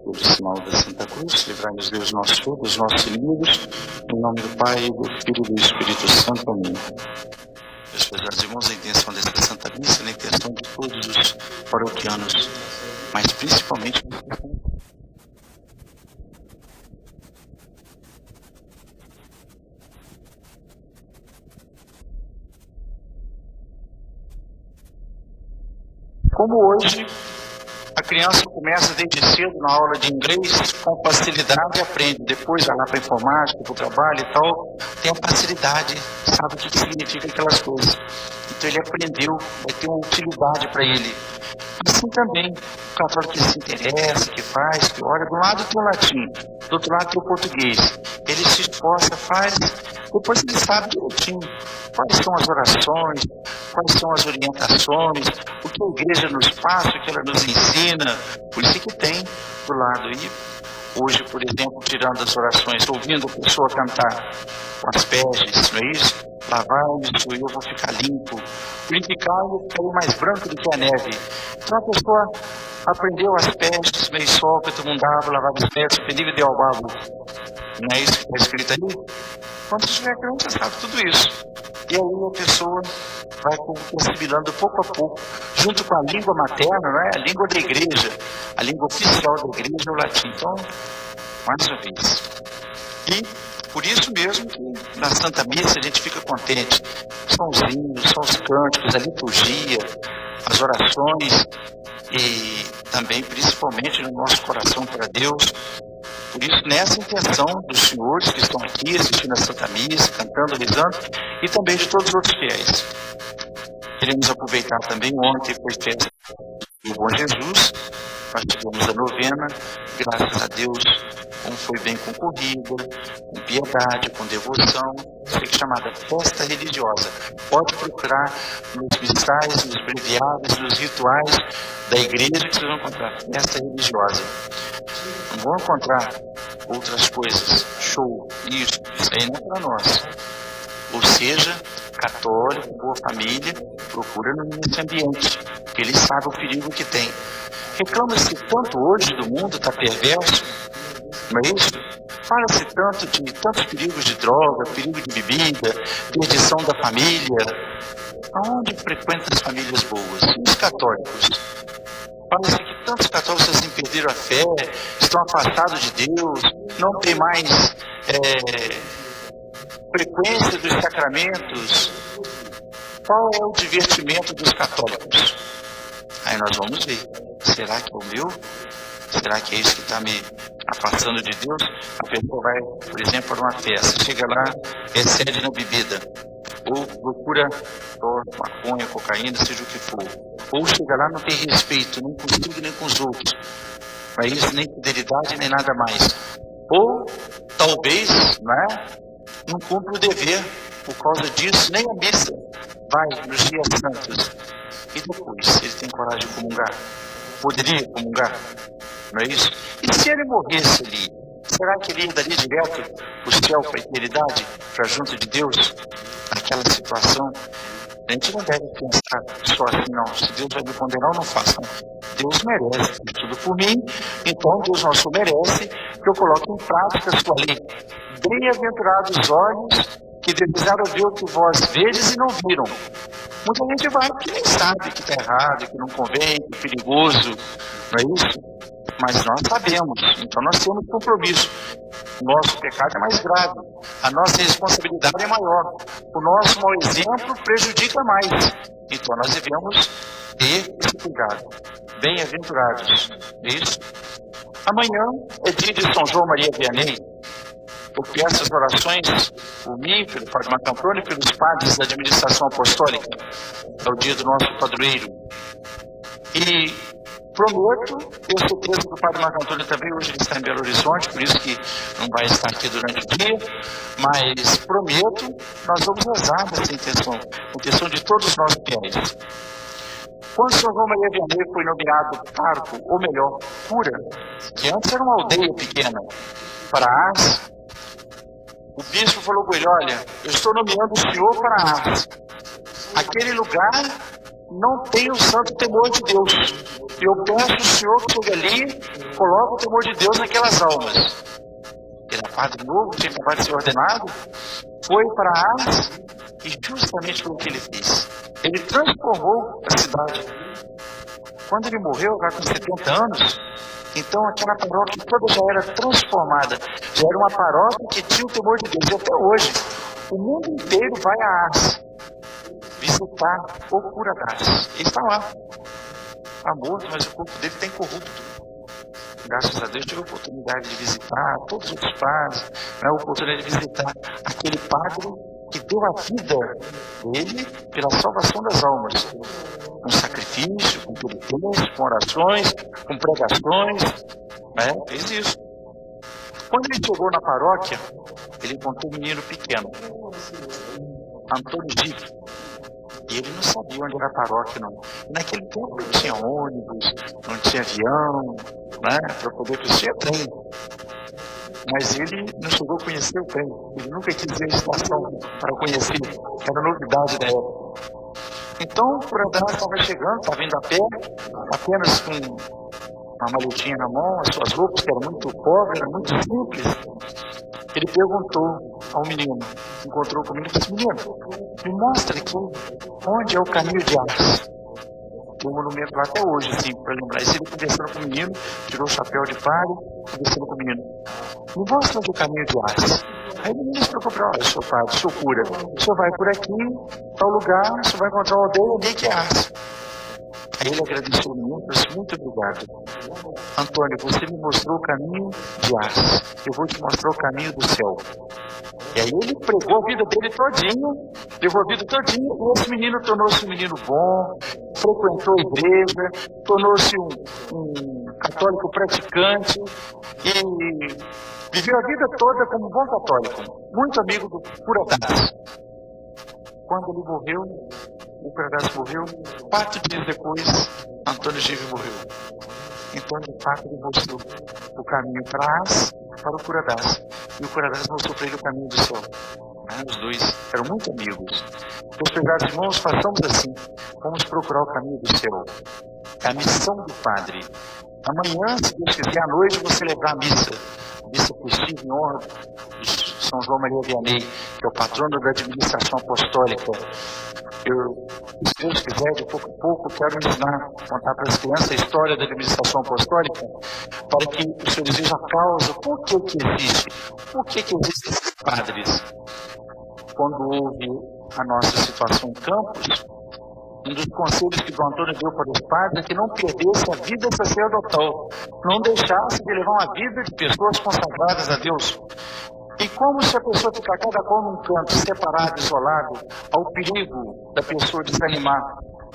pelo sinal da Santa Cruz, livrai-nos Deus nosso Senhor, dos nossos inimigos, em nome do Pai, do Filho e do Espírito Santo. Amém. Meus prezados irmãos, a intenção desta Santa Missa, a intenção de todos os paroquianos, mas principalmente como hoje a criança começa desde cedo na aula de inglês, com facilidade aprende, depois vai lá para a informática, para o trabalho e tal, tem a facilidade, sabe o que significa aquelas coisas. Então ele aprendeu, vai ter uma utilidade para ele. Assim também, o católico que se interessa, que faz, que ora, de um lado tem o latim, do outro lado tem o português. Ele se esforça, faz, depois ele sabe direitinho quais são as orações, quais são as orientações, o que a igreja nos passa, o que ela nos ensina, por isso que tem do lado. E hoje, por exemplo, tirando as orações, ouvindo a pessoa cantar com as peges, não é isso? Lavar-me, e eu vou ficar limpo. Purificar-me, eu ficarei mais branco do que a neve. Então a pessoa aprendeu as peges, meio sol, que todo mundo dava, lavava os pés, feliz de albavo. Não é isso que está escrito ali? Quando você estiver crente, você sabe tudo isso. E aí a pessoa vai assimilando pouco a pouco, junto com a língua materna, não é? A língua da igreja, a língua oficial da igreja é o latim. Então, mais uma vez. E por isso mesmo que na Santa Missa a gente fica contente. São os hinos, são os cânticos, a liturgia, as orações e também, principalmente, no nosso coração para Deus. Por isso, nessa intenção dos senhores que estão aqui assistindo a Santa Missa, cantando, rezando, e também de todos os outros fiéis. Queremos aproveitar também, ontem foi festa do Bom Jesus, nós tivemos a novena, graças a Deus, como foi bem concorrida, com piedade, com devoção, foi chamada festa religiosa. Pode procurar nos missais, nos breviários, nos rituais da igreja que vocês vão encontrar festa religiosa. Não vão encontrar outras coisas, show, isso aí não é para nós. Ou seja, católico, boa família, procura nesse ambiente, que ele sabe o perigo que tem. Reclama-se tanto hoje do mundo, está perverso, não é isso? Fala-se tanto de tantos perigos de droga, perigo de bebida, perdição da família. Aonde frequentam as famílias boas? E os católicos? Fala-se que tantos católicos assim perderam a fé, estão afastados de Deus, não tem mais frequência dos sacramentos. Qual é o divertimento dos católicos? Aí nós vamos ver. Será que é o meu? Será que é isso que está me afastando de Deus? A pessoa vai, por exemplo, para uma festa, chega lá, excede na bebida, ou procura maconha, cocaína, seja o que for. Ou chega lá, não tem respeito, nem consigo, nem com os outros. Não é isso, nem fidelidade, nem nada mais. Ou, talvez, não cumpre o dever, por causa disso, nem a missa vai nos dias santos. E depois, ele tem coragem de comungar? Poderia comungar? Não é isso? E se ele morresse ali, será que ele ia dali direto para o céu, para a eternidade, para junto de Deus? Naquela situação, a gente não deve pensar só assim, não. Se Deus vai me condenar, eu não faço. Não. Deus merece tudo por mim, então Deus nosso merece que eu coloque em prática a sua lei. Bem-aventurados os olhos que desejaram ver o que vós vedes e não viram. Muita gente vai que nem sabe que está errado, que não convém, que é perigoso, não é isso? Mas nós sabemos, então nós temos compromisso. O nosso pecado é mais grave, a nossa responsabilidade é maior, o nosso mau exemplo prejudica mais. Então nós devemos ter esse cuidado. Bem-aventurados, isso. Amanhã é dia de São João Maria Vianney. Eu peço as orações por mim, pelo Padre Marco Antônio e pelos padres da administração apostólica. É o dia do nosso padroeiro. E prometo, tenho certeza que o Padre Marco Antônio também, hoje ele está em Belo Horizonte, por isso que não vai estar aqui durante o dia, mas prometo, nós vamos rezar nessa intenção de todos nós fiéis. Quando São João Maria Vianney foi nomeado parco, ou melhor, cura, que antes era uma aldeia pequena, para Ars, o bispo falou com ele: olha, eu estou nomeando o senhor para Ars. Aquele lugar não tem o santo temor de Deus. E eu peço o Senhor que chegue ali, coloque o temor de Deus naquelas almas. Ele era padre novo, tinha acabado de ser ordenado, foi para Ars e justamente foi o que ele fez. Ele transformou a cidade. Quando ele morreu, já com 70 anos, então aquela paróquia toda já era transformada. Já era uma paróquia que tinha o temor de Deus. E até hoje, o mundo inteiro vai a Ars visitar o cura d'Ars. Ele está lá. Está morto, mas o corpo dele está incorrupto. Graças a Deus tive a oportunidade de visitar todos os outros padres, a oportunidade de visitar aquele padre que deu a vida dele pela salvação das almas, com sacrifício, com penitência, com orações, com pregações, fez isso. Quando ele chegou na paróquia, ele encontrou um menino pequeno, Antônio Gide. E ele não sabia onde era a paróquia, não. Naquele tempo não tinha ônibus, não tinha avião, para poder conhecer trem. Mas ele não chegou a conhecer o trem. Ele nunca quis ver a estação para conhecer. Era novidade da época. Então, o cura d'Ars estava chegando, estava indo a pé, apenas com uma maletinha na mão, as suas roupas, que eram muito pobres, eram muito simples. Ele perguntou ao menino, encontrou comigo e disse: menino, me mostra aqui onde é o caminho de Ars. Tem um monumento lá até hoje, assim, para lembrar. E ele conversando com o menino, tirou o chapéu de padre, conversando com o menino: me mostra onde é o caminho de Ars. Aí o menino explicou para ele: olha, seu padre, seu cura, o senhor vai por aqui, tal lugar, o senhor vai encontrar uma aldeia, que é Ars. Aí ele agradeceu o menino e disse: muito obrigado. Antônio, você me mostrou o caminho de Ars. Eu vou te mostrar o caminho do céu. E aí ele pregou a vida dele todinho, levou a vida todinha, e esse menino tornou-se um menino bom, frequentou a igreja, tornou-se um católico praticante e viveu a vida toda como um bom católico, muito amigo do cura d'Ars. Quando ele morreu, o cura d'Ars morreu, 4 dias depois, Antônio Gide morreu. Então, de fato, ele mostrou o caminho para Ars, para o cura d'Ars. E o cura d'Ars mostrou para ele o caminho do céu. Os dois eram muito amigos. Meus prezados irmãos, façamos assim. Vamos procurar o caminho do céu. É a missão do padre. Amanhã, se Deus quiser, à noite, vou celebrar a missa. Missa festiva em honra de São João Maria Vianney, que é o patrono da administração apostólica. Eu, se Deus quiser, de pouco a pouco, quero ensinar, contar para as crianças a história da administração apostólica, para que os senhores vejam a causa, por que existe, por que existem esses padres. Quando houve a nossa situação em Campos, um dos conselhos que o Antônio deu para os padres é que não perdesse a vida sacerdotal, não deixasse de levar uma vida de pessoas consagradas a Deus. E como se a pessoa ficar cada qual num canto, separado, isolado, ao perigo da pessoa desanimar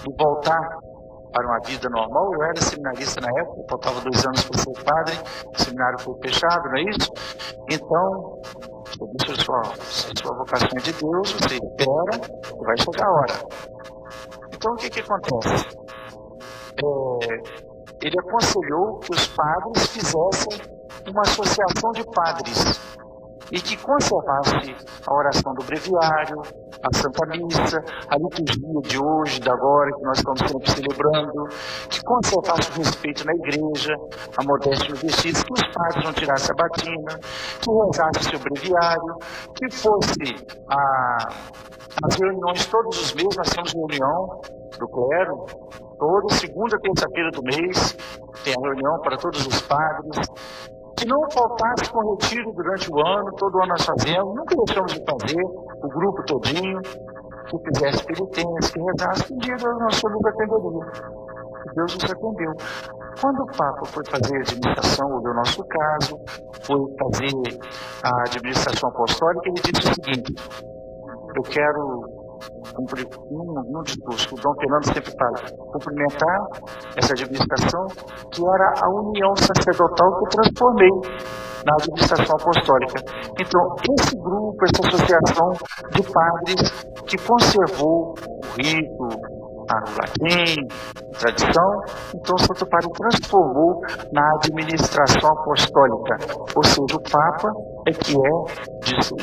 e voltar para uma vida normal? Eu era seminarista na época, faltava 2 anos para ser padre, o seminário foi fechado, não é isso? Então, eu disse: sua vocação é de Deus, você espera e vai chegar a hora. Então, o que acontece? Ele aconselhou que os padres fizessem uma associação de padres e que conservasse a oração do breviário, a Santa Missa, a liturgia de hoje, da agora, que nós estamos sempre celebrando, que conservasse o respeito na igreja, a modéstia no vestido, que os padres não tirassem a batina, que rezasse o seu breviário, que fosse as reuniões todos os meses. Nós temos reunião do clero, toda segunda, terça-feira do mês, tem a reunião para todos os padres. Que não faltasse com retiro durante o ano, todo ano nós fazemos, nunca deixamos de fazer, o grupo todinho, que fizesse penitência, que rezasse, que um dia Deus nos atenderia. Deus nos atendeu. Quando o Papa foi fazer a administração, ouviu o nosso caso, foi fazer a administração apostólica, ele disse o seguinte: eu quero cumprir num discurso que o Dom Fernando sempre fala, cumprimentar essa administração, que era a união sacerdotal que eu transformei na administração apostólica. Então, esse grupo, essa associação de padres que conservou o rito, a latim, a tradição, então o Santo Padre transformou na administração apostólica, ou seja, o Papa é que é disso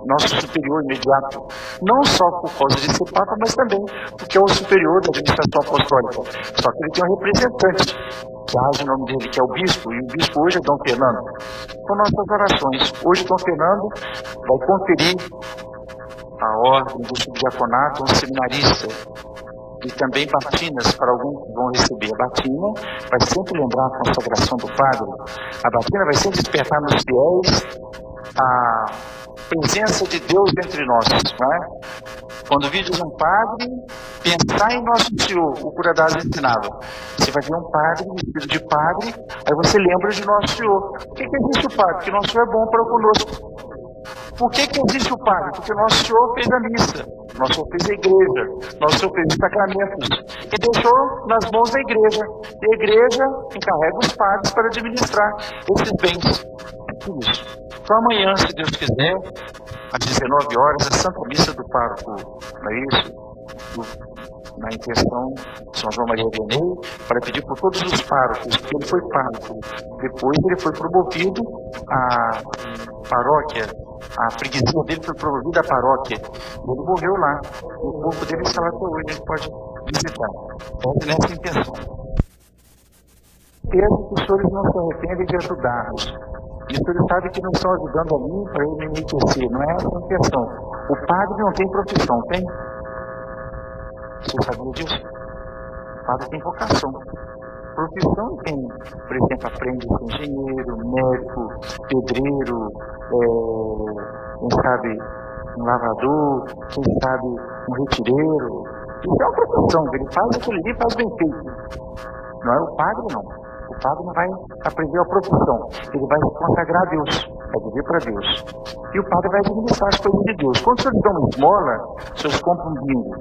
nosso superior imediato, não só por causa de ser Papa, mas também porque é o superior da administração apostólica. Só que ele tem um representante, que age o nome dele, que é o bispo, e o bispo hoje é Dom Fernando. Com nossas orações, hoje Dom Fernando vai conferir a ordem do subdiaconato a um seminarista, e também batinas para alguns que vão receber. A batina vai sempre lembrar a consagração do padre. A batina vai sempre despertar nos fiéis a presença de Deus entre nós. Não é? Quando vides um padre, pensar em Nosso Senhor, o cura das ensinava. Você vai ver um padre vestido de padre, aí você lembra de Nosso Senhor. Por que existe o padre? Porque Nosso Senhor é bom para conosco. Por que existe o padre? Porque Nosso Senhor fez a missa, Nosso Senhor fez a igreja, Nosso Senhor fez os sacramentos e deixou nas mãos da igreja. E a igreja encarrega os padres para administrar esses bens. É tudo isso. Então amanhã, se Deus quiser, às 19 horas, a Santa Missa do Pároco, não é isso? Na intenção de São João Maria Vianney, para pedir por todos os párocos, porque ele foi pároco. Depois ele foi promovido à paróquia, a freguesia dele foi promovida à paróquia. Ele morreu lá. O corpo dele está lá até hoje, a gente pode visitar. Então, nessa intenção. Pedro, que os senhores não se arrependem de ajudar-nos. Isso ele sabe que não estão ajudando a mim para eu me enriquecer. Não é essa a intenção. O padre não tem profissão, tem? Você sabia disso? O padre tem vocação. Profissão tem, por exemplo, aprende a ser engenheiro, médico, pedreiro, quem sabe um lavador, quem sabe um retireiro. Isso é uma profissão, ele faz aquilo ali, faz bem feito. Não é o padre, não. O padre não vai aprender a profissão, ele vai se consagrar a Deus, vai viver para Deus. E o padre vai administrar as coisas de Deus. Quando os senhores dão uma esmola, os senhores compram um bingo.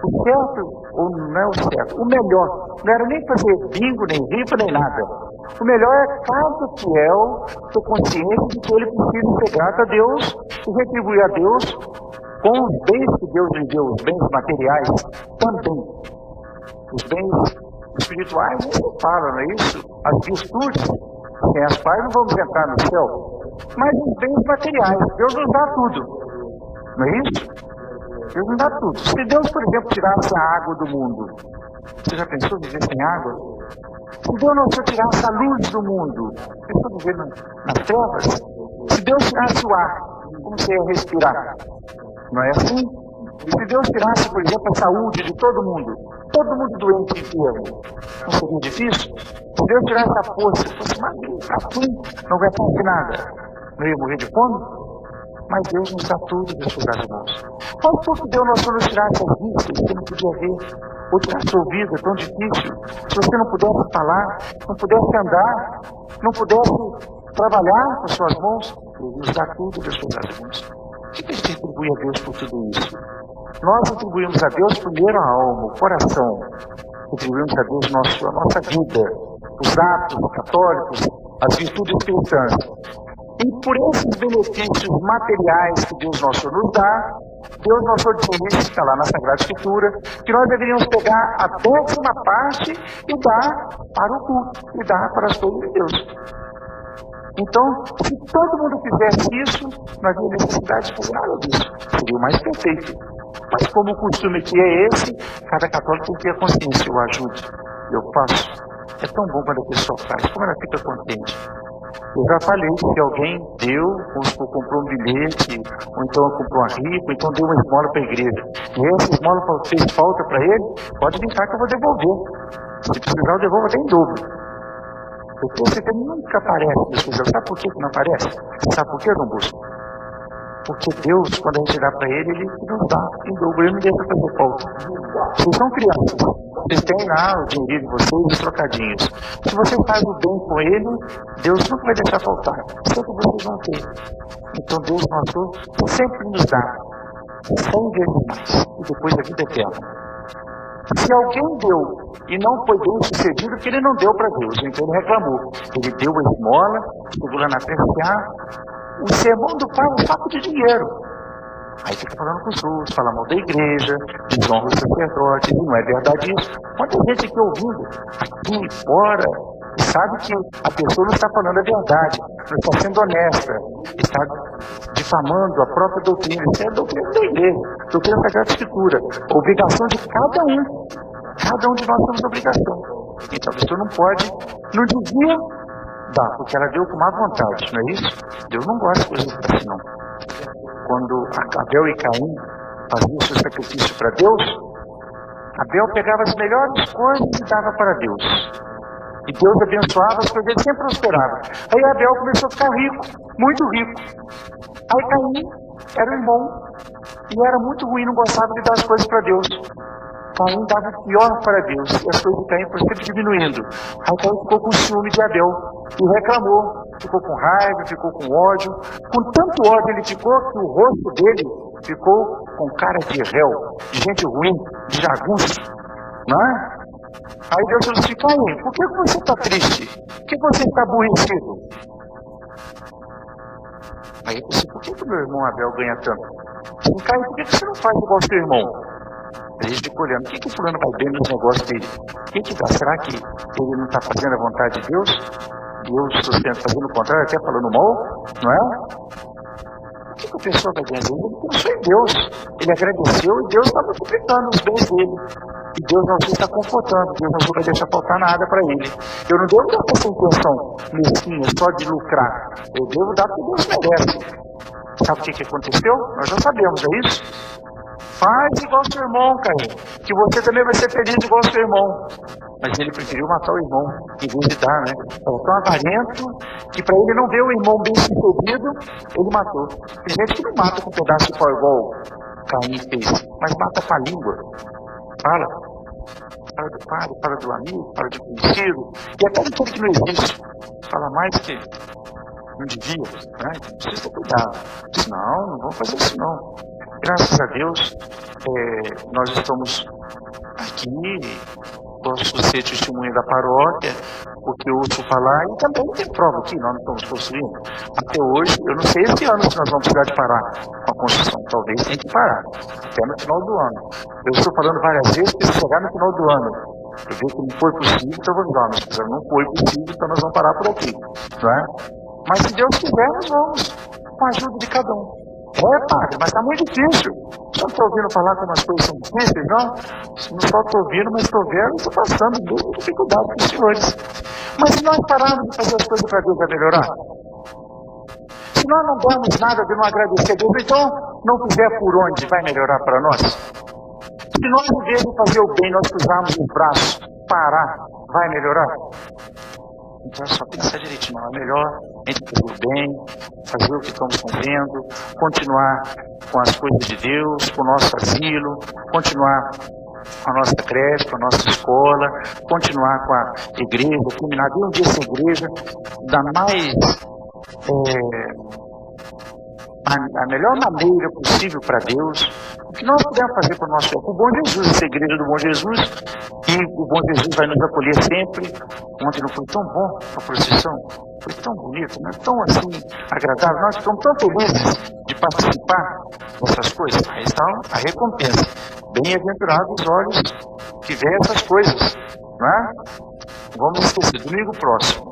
O certo, ou não é o certo, o melhor, não era nem fazer bingo, nem rifa, nem nada. O melhor é cada fiel ter consciência de que ele precisa ser grato a Deus e retribuir a Deus com os bens que Deus lhe deu, os bens materiais também. Os bens espirituais não se fala, não é isso? As virtudes, sem as quais não vamos entrar no céu. Mas os bens materiais, Deus nos dá tudo, não é isso? Deus não dá tudo. Se Deus, por exemplo, tirasse a água do mundo, você já pensou em viver sem água? Se Deus não tirasse a luz do mundo, pensou em viver nas trevas? Se Deus tirasse o ar, como você ia respirar? Não é assim? Se Deus tirasse, por exemplo, a saúde de todo mundo doente e enfermo, não seria difícil? Se Deus tirasse a força, fosse magrinho, não aguentasse nada, não ia morrer de fome? Mas Deus nos dá tudo, meus irmãos. Quando foi que Deus nos tirasse as vistas, você não podia ver, ou tirasse o ouvido, é tão difícil. Se você não pudesse falar, não pudesse andar, não pudesse trabalhar com as suas mãos, Deus nos dá tudo, meus irmãos. O que a gente atribui a Deus por tudo isso? Nós atribuímos a Deus primeiro a alma, o coração. Atribuímos a Deus a nossa vida, os atos católicos, as virtudes cristãs. E por esses benefícios materiais que Deus nosso nos dá, Deus nosso diz, está lá na Sagrada Escritura, que nós deveríamos pegar a 10ª parte e dar para o culto, e dar para as coisas de Deus. Então, se todo mundo fizesse isso, não havia necessidade de fazer nada disso. Seria o mais perfeito. Mas como o costume que é esse, cada católico tem que ter a consciência, eu ajude, eu faço. É tão bom quando a pessoa faz, como ela fica contente. Eu já falei, se alguém deu, ou comprou um bilhete, ou então comprou uma rifa, ou então deu uma esmola para a igreja, e essa esmola fez falta para ele, pode brincar que eu vou devolver. Se precisar, eu devolvo até em dobro. Porque você nunca aparece nas coisas. Sabe por que não aparece? Sabe por que, Dom Bosco? Porque Deus, quando a gente dá para ele, ele nos dá em dobro, ele não deixa fazer falta. Vocês são crianças, vocês têm lá o dinheiro de vocês, os trocadinhos. Se você faz o bem com ele, Deus nunca vai deixar faltar. Sempre vocês vão ter. Então Deus nosso sempre nos dá 100 vezes mais, e depois a vida eterna. Se alguém deu e não foi bem sucedido, que ele não deu para Deus, então ele reclamou. Ele deu a esmola, chegou lá na frente, o sermão do pai é um saco de dinheiro. Aí fica falando com os outros, fala mal da igreja, desonra os sacerdotes, não é verdade isso. Quanta gente aqui ouvindo, aqui fora, e sabe que a pessoa não está falando a verdade, não está sendo honesta, está difamando a própria doutrina. Isso é a doutrina da igreja, a doutrina da Sagrada Escritura. A obrigação de cada um. Cada um de nós temos obrigação. Então a pessoa não pode, não devia dar, porque ela deu com má vontade, não é isso? Deus não gosta de coisas assim, não. Quando Abel e Caim faziam o seu sacrifício para Deus, Abel pegava as melhores coisas e dava para Deus. E Deus abençoava, as coisas dele sempre prosperavam. Aí Abel começou a ficar rico, muito rico. Aí Caim era o irmão e era muito ruim, não gostava de dar as coisas para Deus. Caim dava o pior para Deus, e as coisas de Caim foram sempre diminuindo. Aí Caim ficou com ciúme de Abel e reclamou, ficou com raiva, ficou com ódio. Com tanto ódio ele ficou que o rosto dele ficou com cara de réu, de gente ruim, de jagunço, não é? Aí Deus falou assim: Caim, por que você está triste? Por que você está aborrecido? Aí eu disse: por que o meu irmão Abel ganha tanto? Caim, por que você não faz igual ao seu irmão? A gente fica olhando, o que o fulano vai bem nos negócios dele? O que dá? Será que ele não está fazendo a vontade de Deus? Deus sustenta fazendo o contrário, até falando mal, não é? O que a pessoa vai dizer? Ele pensou em Deus, ele agradeceu e Deus está multiplicando os bens dele. E Deus não está confortando, Deus não vai deixar faltar nada para ele. Eu não devo dar essa intenção mesquinha, só de lucrar. Eu devo dar porque Deus merece. Sabe o que aconteceu? Nós já sabemos, é isso? Faz igual seu irmão, Caim, que você também vai ser feliz igual seu irmão. Mas ele preferiu matar o irmão, em vez de dar, né? Tão avarento, que para ele não ver o irmão bem sucedido, ele matou. Tem gente que não mata com um pedaço de pau igual Caim fez, mas mata com a língua. Fala do padre, fala do amigo, fala de conhecido, e até daquele que não existe. Fala mais que não devia, né? Precisa ter cuidado. Diz: não vamos fazer isso não. Graças a Deus, nós estamos aqui, posso ser testemunha da paróquia, o que eu ouço falar, e também tem prova aqui, nós não estamos construindo. Até hoje, eu não sei esse ano se nós vamos precisar de parar com a construção, talvez tenha que parar, até no final do ano. Eu estou falando várias vezes que se chegar no final do ano, eu vejo que não foi possível, então eu vou dizer: mas não foi possível, então nós vamos parar por aqui, não é? Mas se Deus quiser, nós vamos, com a ajuda de cada um. Padre, mas está muito difícil. Só estou ouvindo falar que umas coisas são difíceis, não? Não só estou ouvindo, mas estou vendo e estou passando mesmo dificuldade com os senhores. Mas se nós pararmos de fazer as coisas para Deus, vai melhorar? Se nós não damos nada de não agradecer a Deus, então não fizer por onde, vai melhorar para nós? Se nós, em vez de fazer o bem, nós cruzarmos os braços, parar, vai melhorar? Então só pensar direitinho, é melhor a gente fazer o bem, fazer o que estamos fazendo, continuar com as coisas de Deus, com o nosso asilo, continuar com a nossa creche, com a nossa escola, continuar com a igreja, terminar de um dia essa igreja, da mais a melhor maneira possível para Deus, o que nós podemos fazer para o nosso o Bom Jesus, essa igreja do Bom Jesus, e o Bom Jesus vai nos acolher sempre. Ontem não foi tão bom a procissão, foi tão bonito, não é tão assim agradável, nós ficamos tão felizes de participar dessas coisas. Aí está a recompensa. Bem-aventurados os olhos que veem essas coisas, não é? Vamos esquecer, domingo próximo.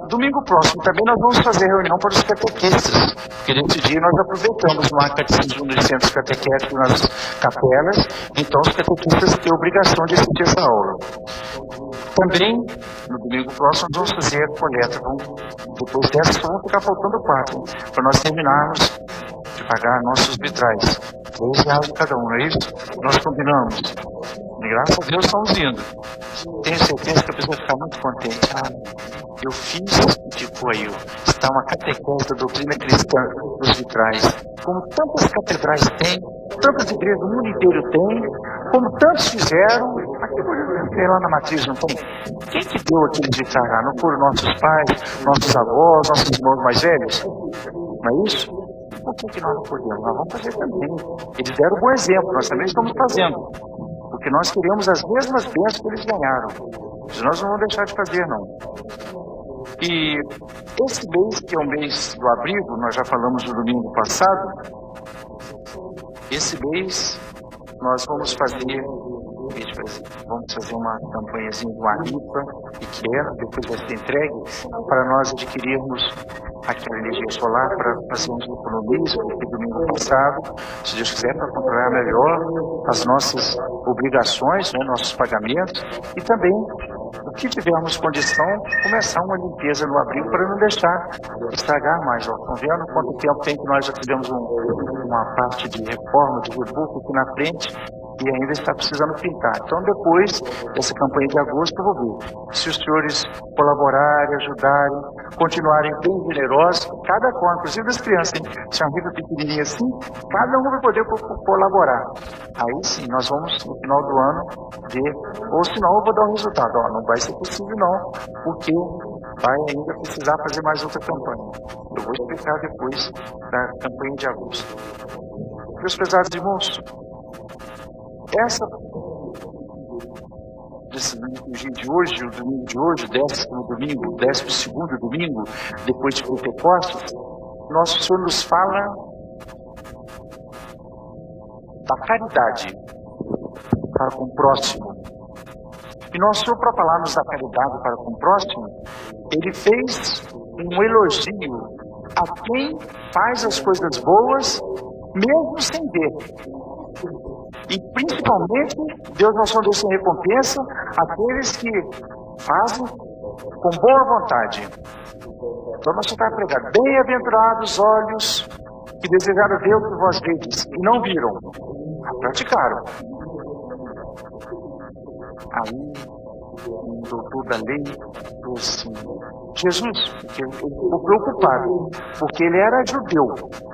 Domingo próximo também nós vamos fazer reunião para os catequistas, porque nesse dia nós aproveitamos no catecismo dos centros catequéticos nas capelas, então os catequistas têm a obrigação de assistir essa aula. Também, no domingo próximo, nós vamos fazer a coleta. Depois dessa, só vão ficar faltando 4, para nós terminarmos de pagar nossos vitrais. R$3 cada um, não é isso? Nós combinamos. E graças a Deus estamos indo. Tenho certeza que a pessoa vai ficar muito contente. Eu fiz e ficou aí. Está uma catequese da doutrina cristã dos vitrais. Como tantas catedrais têm, tantas igrejas do mundo inteiro têm, como tantos fizeram, aqui tem lá na matriz, não tem? Quem que deu aqueles vitrais lá? Não foram nossos pais, nossos avós, nossos irmãos mais velhos? Não é isso? Por que nós não podemos? Nós vamos fazer também. Eles deram um bom exemplo, nós também estamos fazendo. Porque nós queremos as mesmas bênçãos que eles ganharam. Nós não vamos deixar de fazer, não. E esse mês, que é o mês do abrigo, nós já falamos no domingo passado, esse mês nós vamos fazer uma campanhazinha de uma rifa pequena, depois vai ser entregue, para nós adquirirmos aquela energia solar para fazermos um economismo no domingo passado, se Deus quiser, para controlar melhor as nossas obrigações, né, nossos pagamentos, e também, o que tivermos condição, começar uma limpeza no abrigo para não deixar estragar mais. Estão vendo quanto tempo tem que nós já tivemos uma parte de reforma, de reboco aqui na frente, e ainda está precisando pintar. Então, depois dessa campanha de agosto, eu vou ver se os senhores colaborarem, ajudarem, continuarem bem generosos, cada qual, inclusive das crianças, hein? Se é uma rica pequenininha assim, cada um vai poder colaborar. Aí sim, nós vamos, no final do ano, ver, ou senão eu vou dar um resultado. Ó, não vai ser possível não, porque vai ainda precisar fazer mais outra campanha. Eu vou explicar depois da campanha de agosto. Meus pesados irmãos, desse dia de hoje, o domingo de hoje, o 12º domingo, depois de Pentecostes, nosso Senhor nos fala da caridade para com o próximo. E nosso Senhor, para falarmos da caridade para com o próximo, Ele fez um elogio a quem faz as coisas boas, mesmo sem ver. E principalmente, Deus não deixa em recompensa aqueles que fazem com boa vontade. Então nós estamos pregando, bem-aventurados os olhos que desejaram ver o que vós vedes e não viram, praticaram. Aí, o doutor da lei falou assim, Jesus, ele ficou preocupado, porque ele era judeu,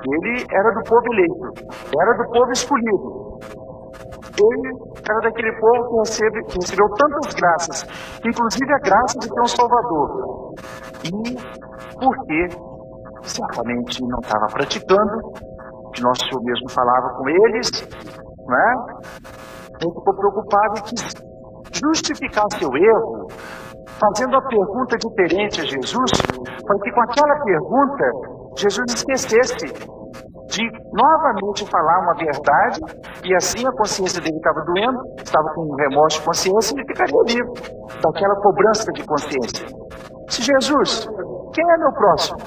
ele era do povo eleito, era do povo escolhido. Ele era daquele povo que recebeu tantas graças, inclusive a graça de ter um Salvador. E porque certamente não estava praticando, que nosso Senhor mesmo falava com eles, né? Ele ficou preocupado e quis justificar seu erro, fazendo a pergunta diferente a Jesus, para que com aquela pergunta Jesus esquecesse de novamente falar uma verdade, e assim a consciência dele estava doendo, estava com um remorso de consciência, e ele ficaria livre daquela cobrança de consciência. Se Jesus, quem é meu próximo?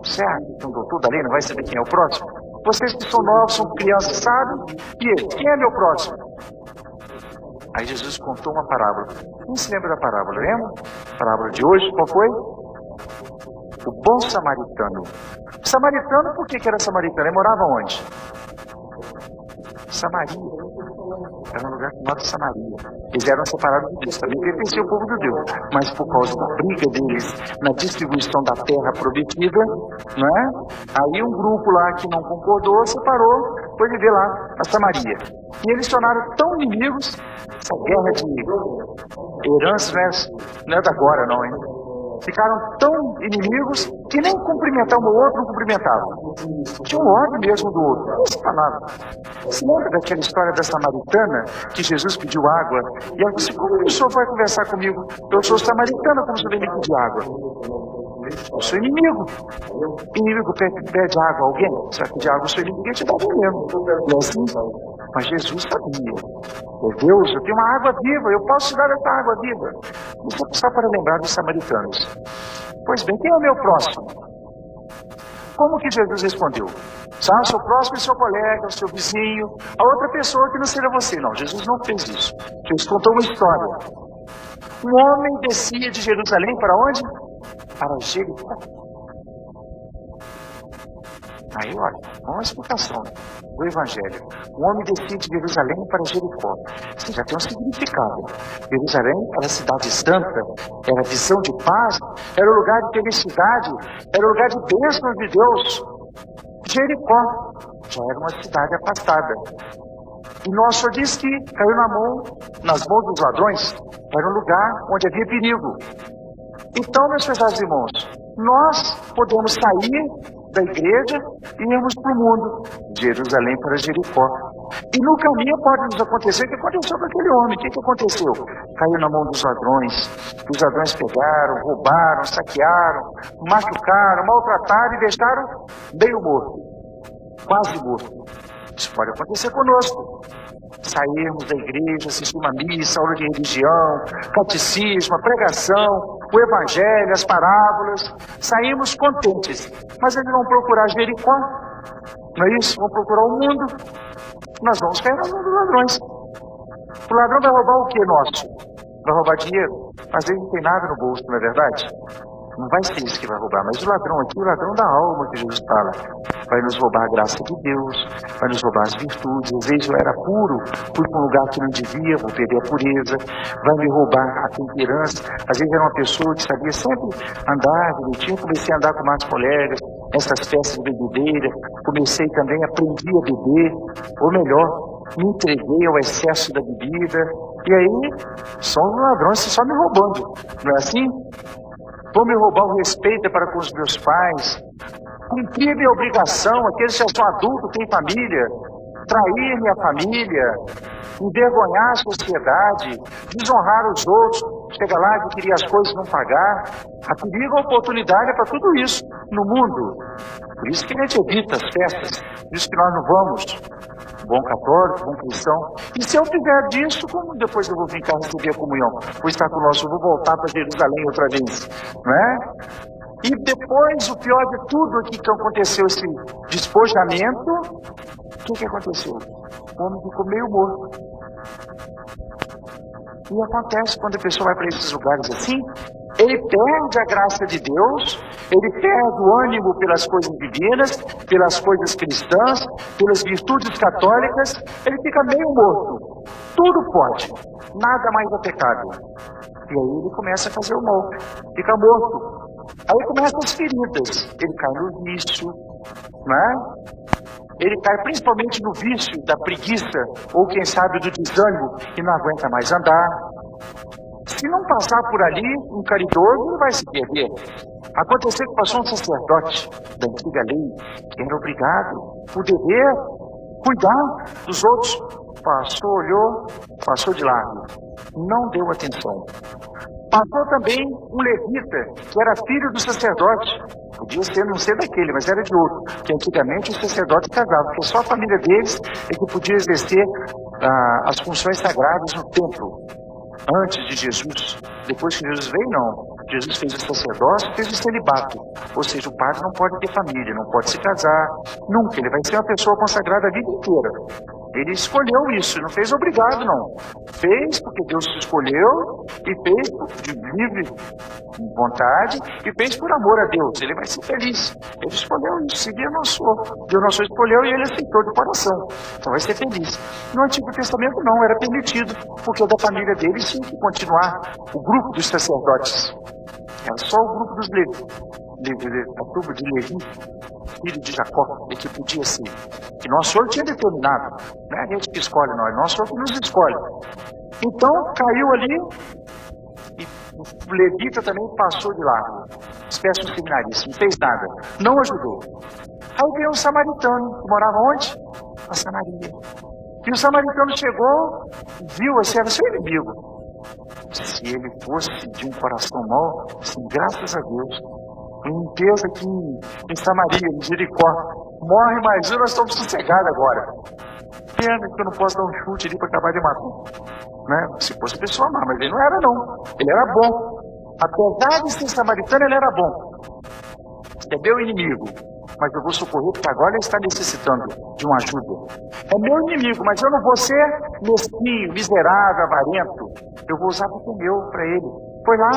Certo, então o doutor da lei não vai saber quem é o próximo? Vocês que são novos, são crianças, sabem? E ele, quem é meu próximo? Aí Jesus contou uma parábola. Quem se lembra da parábola? Lembra? A parábola de hoje, qual foi? O bom samaritano. O samaritano, por que era samaritano? Ele morava onde? Samaria. Era um lugar chamado Samaria. Eles eram separados de Deus, também pertenciam ao povo de Deus. Mas por causa da briga deles na distribuição da terra prometida, não é? Aí um grupo lá que não concordou, separou, foi viver lá a Samaria. E eles se tornaram tão inimigos, essa guerra de herança não é da agora não, hein? Ficaram tão inimigos que nem cumprimentar um outro não cumprimentavam. Tinha um ódio mesmo do outro. Não se falava. Você lembra daquela história da samaritana que Jesus pediu água? E ela disse, como o senhor vai conversar comigo? Eu sou samaritana, como o senhor vem me pedir água? Eu sou inimigo. Inimigo pede água a alguém? Você vai pedir água ao seu inimigo, ele te dá mesmo. E assim, mas Jesus sabia. Meu Deus, eu tenho uma água viva, eu posso te dar essa água viva. Isso é só para lembrar dos samaritanos. Pois bem, quem é o meu próximo? Como que Jesus respondeu? O seu próximo é seu colega, o seu vizinho, a outra pessoa que não seja você. Não, Jesus não fez isso. Jesus contou uma história. Um homem descia de Jerusalém para onde? Para Jericó. Aí, olha, uma explicação do Evangelho. Um homem descia de Jerusalém para Jericó. Isso já tem um significado. Jerusalém era a cidade santa, era a visão de paz, era o lugar de felicidade, era o lugar de bênçãos de Deus. Jericó já era uma cidade afastada. E nosso Senhor diz que caiu nas mãos dos ladrões, era um lugar onde havia perigo. Então, meus pesados irmãos, nós podemos sair da igreja e irmos para o mundo, de Jerusalém para Jericó. E no caminho pode nos acontecer o que aconteceu com aquele homem. O que aconteceu? Caiu na mão dos ladrões. Os ladrões pegaram, roubaram, saquearam, machucaram, maltrataram e deixaram meio morto, quase morto. Isso pode acontecer conosco. Sairmos da igreja, assistir uma missa, aula de religião, catecismo, pregação, o Evangelho, as parábolas, saímos contentes. Mas eles vão procurar Jericó, não é isso? Vão procurar o mundo. Nós vamos cair na mão dos ladrões. O ladrão vai roubar o que nosso? Vai roubar dinheiro? Às vezes não tem nada no bolso, não é verdade? Não vai ser isso que vai roubar, mas o ladrão aqui, o ladrão da alma que Jesus fala, vai nos roubar a graça de Deus, vai nos roubar as virtudes. Às vezes eu era puro, fui para um lugar que não devia, vou perder a pureza, vai me roubar a temperança. Às vezes era uma pessoa que sabia sempre andar direitinho, comecei a andar com mais colegas, nessas festas de bebedeira, comecei também, aprendi a beber, ou melhor, me entreguei ao excesso da bebida, e aí são os ladrões só me roubando, não é assim? Vão me roubar o respeito para com os meus pais, cumprir minha obrigação, aqueles que já são adultos, têm família, trair minha família, envergonhar a sociedade, desonrar os outros, chega lá, adquirir as coisas e não pagar. A perigo, a oportunidade é para tudo isso no mundo. Por isso que a gente evita as festas, por isso que nós não vamos. Bom católico, bom cristão. E se eu fizer disso, como depois eu vou vir cá receber a comunhão? Vou estar com o nosso, vou voltar para Jerusalém outra vez, não é? E depois, o pior de tudo aqui que aconteceu, esse despojamento, o que aconteceu? O homem ficou meio morto. E acontece quando a pessoa vai para esses lugares assim, ele perde a graça de Deus, ele perde o ânimo pelas coisas divinas, pelas coisas cristãs, pelas virtudes católicas, ele fica meio morto. Tudo pode, nada mais é pecado. E aí ele começa a fazer o mal, fica morto. Aí começam as feridas, ele cai no vício, né? Ele cai principalmente no vício da preguiça, ou quem sabe do desânimo, e não aguenta mais andar. Se não passar por ali, um caridoso não vai se perder. Aconteceu que passou um sacerdote da antiga lei, que era obrigado, por dever, cuidar dos outros. Passou, olhou, passou de lado, não deu atenção. Passou também um levita, que era filho do sacerdote. Podia ser, não ser daquele, mas era de outro. Porque antigamente os sacerdotes casavam, porque só a família deles é que podia exercer as funções sagradas no templo. Antes de Jesus. Depois que Jesus veio, não. Jesus fez o sacerdócio, fez o celibato. Ou seja, o padre não pode ter família, não pode se casar. Nunca. Ele vai ser uma pessoa consagrada a vida inteira. Ele escolheu isso, não fez obrigado, não. Fez porque Deus escolheu, e fez de livre vontade, e fez por amor a Deus. Ele vai ser feliz. Ele escolheu isso, seguia nosso. Deus nosso escolheu e ele aceitou de coração. Então vai ser feliz. No Antigo Testamento não, era permitido, porque da família dele tinha que continuar o grupo dos sacerdotes. Era só o grupo dos Levi, a turma de Levi, filho de Jacó, e que podia ser. Que nosso Senhor tinha determinado. Não é a gente que escolhe, não. É nosso Senhor que nos escolhe. Então, caiu ali, e o levita também passou de lado. Espécie de seminarista, não fez nada. Não ajudou. Aí veio um samaritano, que morava onde? Na Samaria. E o samaritano chegou, viu assim, era seu inimigo. Se ele fosse de um coração mau, assim, graças a Deus, em limpeza aqui em Samaria, em Jericó, morre mais um, nós estamos sossegados agora. Pena que eu não posso dar um chute ali para acabar de matar. Né? Se fosse pessoa má, mas ele não era não, ele era bom. Apesar de ser samaritano, ele era bom. É meu inimigo, mas eu vou socorrer porque agora ele está necessitando de uma ajuda. É meu inimigo, mas eu não vou ser mesquinho, miserável, avarento. Eu vou usar o meu para ele. Foi lá,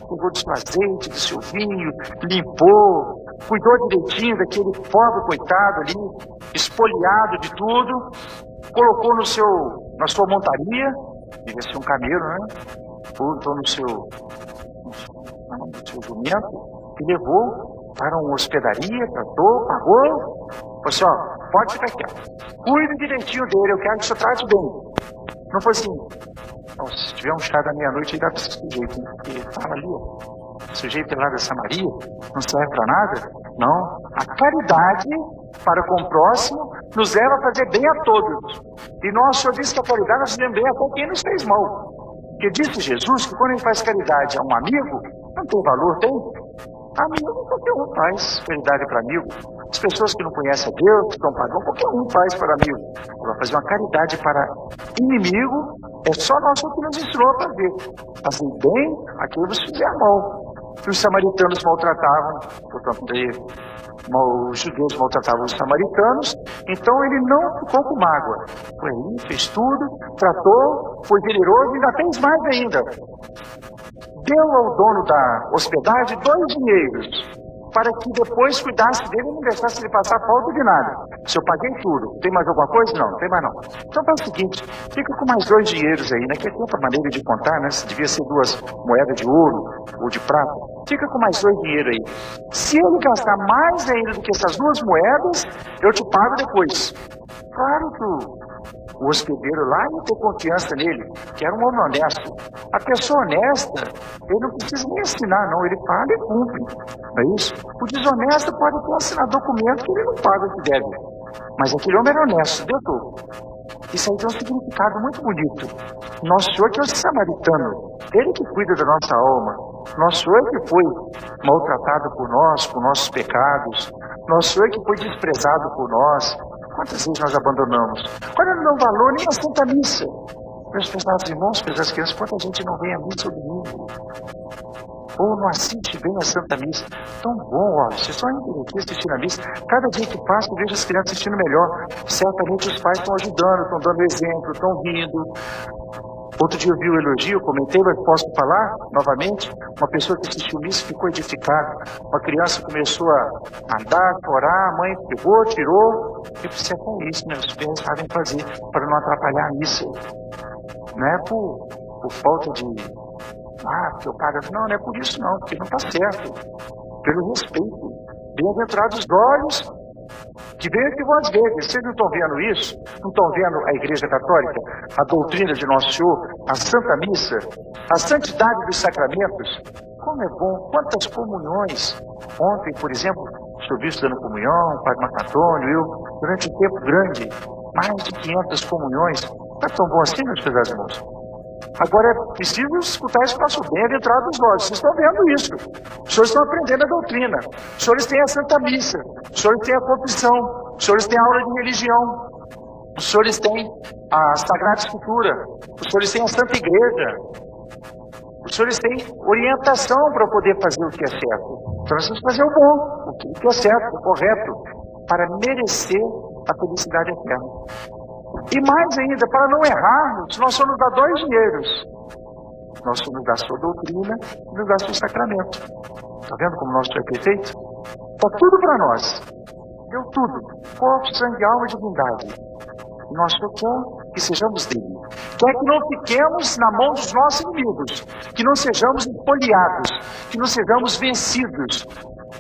pegou do seu azeite, do seu vinho, limpou, cuidou direitinho daquele pobre coitado ali, espoliado de tudo, colocou na sua montaria, devia ser um camelo, né? Botou no seu jumento e levou para uma hospedaria, tratou, pagou. Falou assim, ó, pode ficar quieto. Cuide direitinho dele, eu quero que o senhor trate bem. Não foi assim, se tiver um chá da meia-noite, aí dá para esse sujeito, né? Porque ele fala ali, ó, o sujeito lá da Samaria, não serve para nada. Não, a caridade para com o próximo nos leva a fazer bem a todos. E nosso Senhor disse que a caridade nos lembra bem até quem nos fez mal. Porque disse Jesus que quando ele faz caridade a um amigo, não tem valor, tem? Amigo, qualquer um faz caridade para amigo. As pessoas que não conhecem a Deus, que estão pagando, qualquer um faz para amigo. Agora, fazer uma caridade para inimigo, é só nosso que nos ensinou a fazer. Fazer bem a quem nos fizer mal. que os samaritanos maltratavam, portanto, os judeus maltratavam os samaritanos, então ele não ficou com mágoa. Foi aí, fez tudo, tratou, foi generoso e ainda fez mais ainda. Deu ao dono da hospedagem 2 dinheiros, para que depois cuidasse dele e não deixasse ele passar falta de nada. Se eu paguei tudo, tem mais alguma coisa? Não, não tem mais não. Então faz o seguinte, fica com mais 2 dinheiros aí, né? Que é outra maneira de contar, né? Se devia ser 2 moedas de ouro ou de prata. Fica com mais 2 dinheiros aí. Se ele gastar mais ainda do que essas 2 moedas, eu te pago depois. Claro que o hospedeiro lá ia ter confiança nele, que era um homem honesto. A pessoa honesta, ele não precisa nem assinar, não. Ele paga e cumpre. Não é isso? O desonesto pode até assinar documento que ele não paga o que deve. Mas aquele homem era honesto, deu tudo. Isso aí tem um significado muito bonito. Nosso Senhor que é o samaritano, ele que cuida da nossa alma. Nosso Senhor que foi maltratado por nós, por nossos pecados. Nosso Senhor que foi desprezado por nós. Quantas vezes nós abandonamos? Olha, não dá valor nem a Santa Missa. Meus pesados irmãos, pesadas crianças, quanta gente não vem à missa ao domingo? Ou não assiste bem a Santa Missa? Tão bom, olha, vocês estão indo aqui assistindo a missa. Cada dia que passa, eu vejo as crianças assistindo melhor. Certamente os pais estão ajudando, estão dando exemplo, estão rindo. Outro dia eu vi o elogio, comentei, mas posso falar novamente? Uma pessoa que assistiu missa ficou edificada. Uma criança começou a andar, chorar, a mãe pegou, tirou. Eu disse, é isso, né? Os pais sabem fazer para não atrapalhar a missa. Não é por falta de... porque o padre... Não é por isso não, porque não está certo. Pelo respeito. Bem-aventurados os olhos que veem que vão às vezes. Vocês não estão vendo isso? Não estão vendo a Igreja Católica, a doutrina de Nosso Senhor, a Santa Missa, a santidade dos sacramentos? Como é bom, quantas comunhões. Ontem, por exemplo, estou visto dando comunhão, o Padre Marco Antônio, eu, durante um tempo grande, mais de 500 comunhões. Não é tão bom assim, meus pesados irmãos? Agora é preciso escutar isso nosso bem-aventurado dos olhos. Vocês estão vendo isso. Os senhores estão aprendendo a doutrina. Os senhores têm a Santa Missa. Os senhores têm a confissão. Os senhores têm a aula de religião. Os senhores têm a Sagrada Escritura. Os senhores têm a Santa Igreja. Os senhores têm orientação para poder fazer o que é certo. Então nós temos que fazer o bom, o que é certo, o correto, para merecer a felicidade eterna. E mais ainda, para não errarmos, nós só nos dá 2 dinheiros. Nós só nos dá a sua doutrina e nos dá o seu sacramento. Está vendo como nosso é perfeito? Está tudo para nós. Deu tudo. Corpo, sangue, alma e divindade. E nós só quer que sejamos dele. Quer que não fiquemos na mão dos nossos inimigos. Que não sejamos empoliados. Que não sejamos vencidos.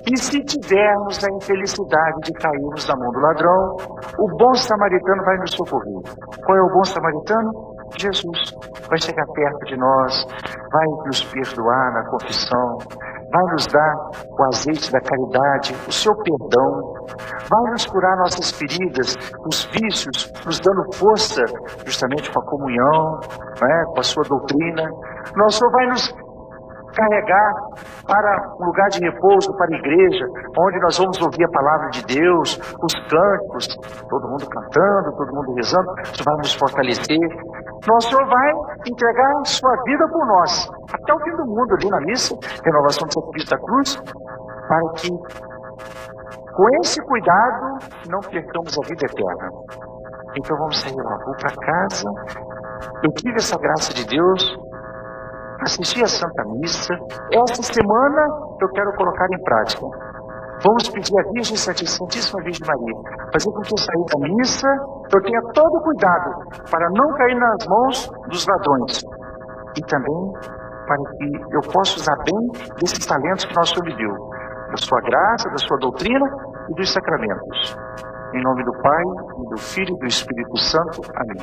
E se tivermos a infelicidade de cairmos na mão do ladrão, o bom samaritano vai nos socorrer. Qual é o bom samaritano? Jesus. Vai chegar perto de nós, vai nos perdoar na confissão, vai nos dar o azeite da caridade, o seu perdão, vai nos curar nossas feridas, os vícios, nos dando força justamente com a comunhão, né, com a sua doutrina. Nosso Senhor vai nos carregar para um lugar de repouso, para a igreja, onde nós vamos ouvir a palavra de Deus, os cânticos, todo mundo cantando, todo mundo rezando. Isso vai nos fortalecer. Nosso Senhor vai entregar a sua vida por nós, até o fim do mundo, ali na missa, renovação do sacrifício da cruz, para que, com esse cuidado, não percamos a vida eterna. Então vamos sair lá, vou para casa. Eu tive essa graça de Deus, assisti a Santa Missa. Essa semana eu quero colocar em prática. Vamos pedir à Virgem Santíssima Virgem Maria, fazer com que eu saia da missa, eu tenha todo o cuidado para não cair nas mãos dos ladrões. E também para que eu possa usar bem desses talentos que nosso Senhor me deu, da sua graça, da sua doutrina e dos sacramentos. Em nome do Pai, e do Filho e do Espírito Santo. Amém.